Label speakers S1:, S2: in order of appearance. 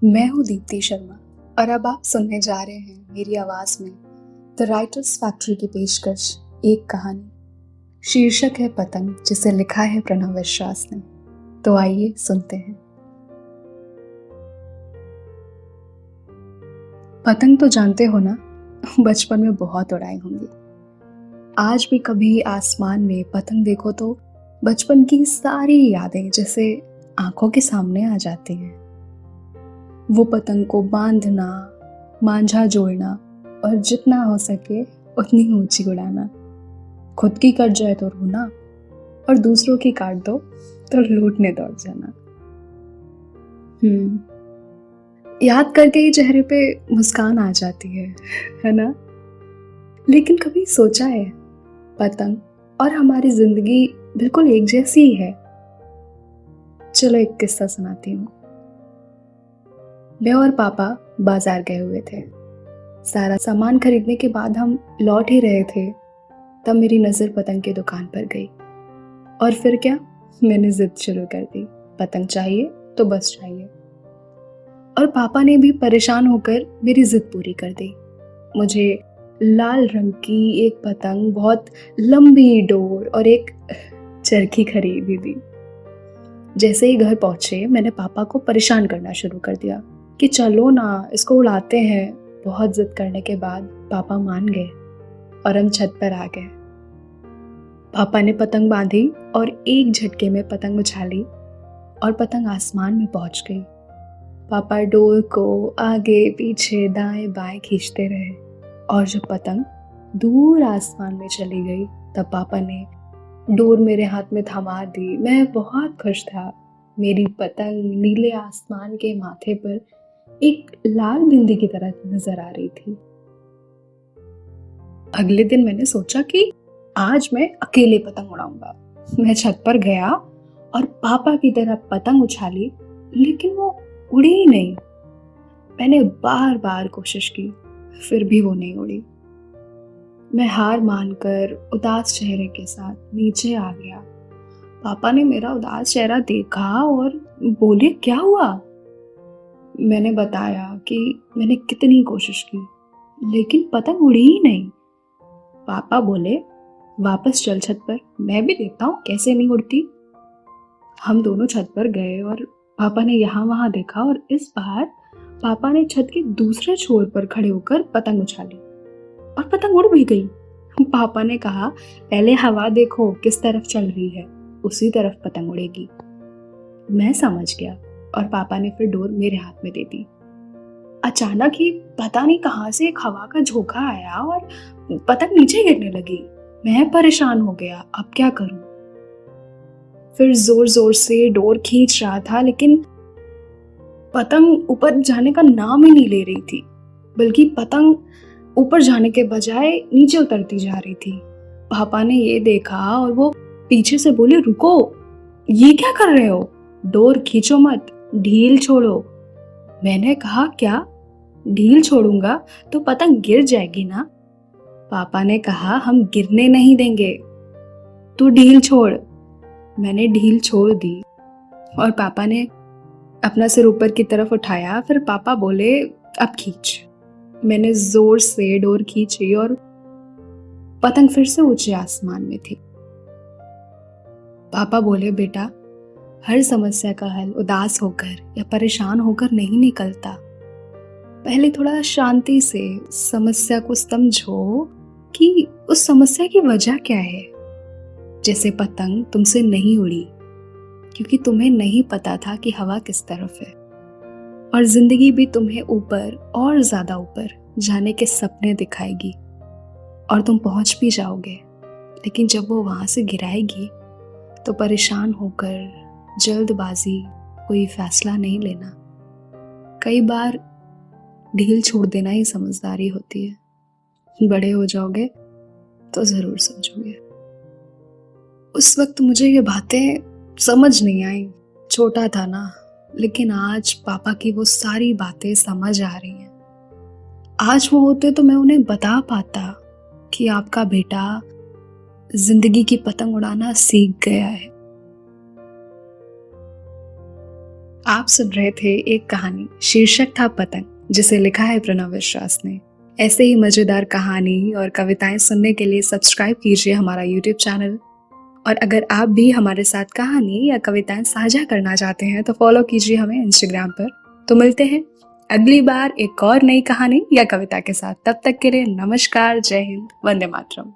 S1: मैं हूँ दीप्ति शर्मा और अब आप सुनने जा रहे हैं मेरी आवाज में द राइटर्स फैक्ट्री की पेशकश एक कहानी। शीर्षक है पतंग, जिसे लिखा है प्रणव विश्वास ने। तो आइए सुनते हैं। पतंग तो जानते हो ना, बचपन में बहुत उड़ाई होंगी। आज भी कभी आसमान में पतंग देखो तो बचपन की सारी यादें जैसे आंखों के सामने आ जाती हैं। वो पतंग को बांधना, मांझा जोड़ना और जितना हो सके उतनी ऊंची उड़ाना। खुद की कट जाए तो रोना और दूसरों की काट दो तो लूटने दौड़ जाना। याद करके ही चेहरे पे मुस्कान आ जाती है ना? लेकिन कभी सोचा है, पतंग और हमारी जिंदगी बिल्कुल एक जैसी ही है। चलो एक किस्सा सुनाती हूँ। मैं और पापा बाजार गए हुए थे। सारा सामान खरीदने के बाद हम लौट ही रहे थे, तब मेरी नजर पतंग की दुकान पर गई। और फिर क्या, मैंने जिद शुरू कर दी, पतंग चाहिए तो बस चाहिए। और पापा ने भी परेशान होकर मेरी जिद पूरी कर दी। मुझे लाल रंग की एक पतंग, बहुत लंबी डोर और एक चरखी खरीदी दी। जैसे ही घर पहुंचे मैंने पापा को परेशान करना शुरू कर दिया कि चलो ना, इसको उड़ाते हैं। बहुत जिद करने के बाद पापा मान गए और हम छत पर आ गए। पापा ने पतंग बांधी और एक झटके में पतंग उछाली और पतंग आसमान में पहुंच गई। पापा डोर को आगे पीछे दाएं बाएं खींचते रहे और जब पतंग दूर आसमान में चली गई तब पापा ने डोर मेरे हाथ में थमा दी। मैं बहुत खुश था। मेरी पतंग नीले आसमान के माथे पर एक लाल बिंदी की तरह नजर आ रही थी। अगले दिन मैंने सोचा कि आज मैं अकेले पतंग उड़ाऊंगा। मैं छत पर गया और पापा की तरह पतंग उछाली, लेकिन वो उड़ी ही नहीं। मैंने बार बार कोशिश की, फिर भी वो नहीं उड़ी। मैं हार मानकर उदास चेहरे के साथ नीचे आ गया। पापा ने मेरा उदास चेहरा देखा और बोले, क्या हुआ? मैंने बताया कि मैंने कितनी कोशिश की, लेकिन पतंग उड़ी ही नहीं। पापा बोले, वापस चल छत पर, मैं भी देखता हूँ कैसे नहीं उड़ती। हम दोनों छत पर गए और पापा ने यहाँ वहां देखा और इस बार पापा ने छत के दूसरे छोर पर खड़े होकर पतंग उछाली और पतंग उड़ भी गई। पापा ने कहा, पहले हवा देखो किस तरफ चल रही है, उसी तरफ पतंग उड़ेगी। मैं समझ गया और पापा ने फिर डोर मेरे हाथ में दे दी। अचानक ही पता नहीं कहां से एक हवा का झोंका आया और पतंग नीचे गिरने लगी। मैं परेशान हो गया, अब क्या करूं? फिर जोर जोर से डोर खींच रहा था, लेकिन पतंग ऊपर जाने का नाम ही नहीं ले रही थी, बल्कि पतंग ऊपर जाने के बजाय नीचे उतरती जा रही थी। पापा ने ये देखा और वो पीछे से बोले, रुको, ये क्या कर रहे हो? डोर खींचो मत, ढील छोड़ो। मैंने कहा, क्या ढील छोड़ूंगा तो पतंग गिर जाएगी ना? पापा ने कहा, हम गिरने नहीं देंगे, तू ढील छोड़। मैंने ढील छोड़ दी और पापा ने अपना सिर ऊपर की तरफ उठाया। फिर पापा बोले, अब खींच। मैंने जोर से डोर खींची और पतंग फिर से ऊंचे आसमान में थी। पापा बोले, बेटा, हर समस्या का हल उदास होकर या परेशान होकर नहीं निकलता। पहले थोड़ा शांति से समस्या को समझो कि उस समस्या की वजह क्या है। जैसे पतंग तुमसे नहीं उड़ी क्योंकि तुम्हें नहीं पता था कि हवा किस तरफ है, और जिंदगी भी तुम्हें ऊपर और ज्यादा ऊपर जाने के सपने दिखाएगी और तुम पहुंच भी जाओगे। लेकिन जब वो वहां से गिराएगी तो परेशान होकर जल्दबाजी कोई फैसला नहीं लेना। कई बार ढील छोड़ देना ही समझदारी होती है। बड़े हो जाओगे तो जरूर समझोगे। उस वक्त मुझे ये बातें समझ नहीं आई, छोटा था ना, लेकिन आज पापा की वो सारी बातें समझ आ रही हैं। आज वो होते तो मैं उन्हें बता पाता कि आपका बेटा जिंदगी की पतंग उड़ाना सीख गया है। आप सुन रहे थे एक कहानी, शीर्षक था पतंग, जिसे लिखा है प्रणव विश्वास ने। ऐसे ही मजेदार कहानी और कविताएं सुनने के लिए सब्सक्राइब कीजिए हमारा यूट्यूब चैनल। और अगर आप भी हमारे साथ कहानी या कविताएं साझा करना चाहते हैं तो फॉलो कीजिए हमें इंस्टाग्राम पर। तो मिलते हैं अगली बार एक और नई कहानी या कविता के साथ। तब तक के लिए नमस्कार, जय हिंद, वंदे मातरम।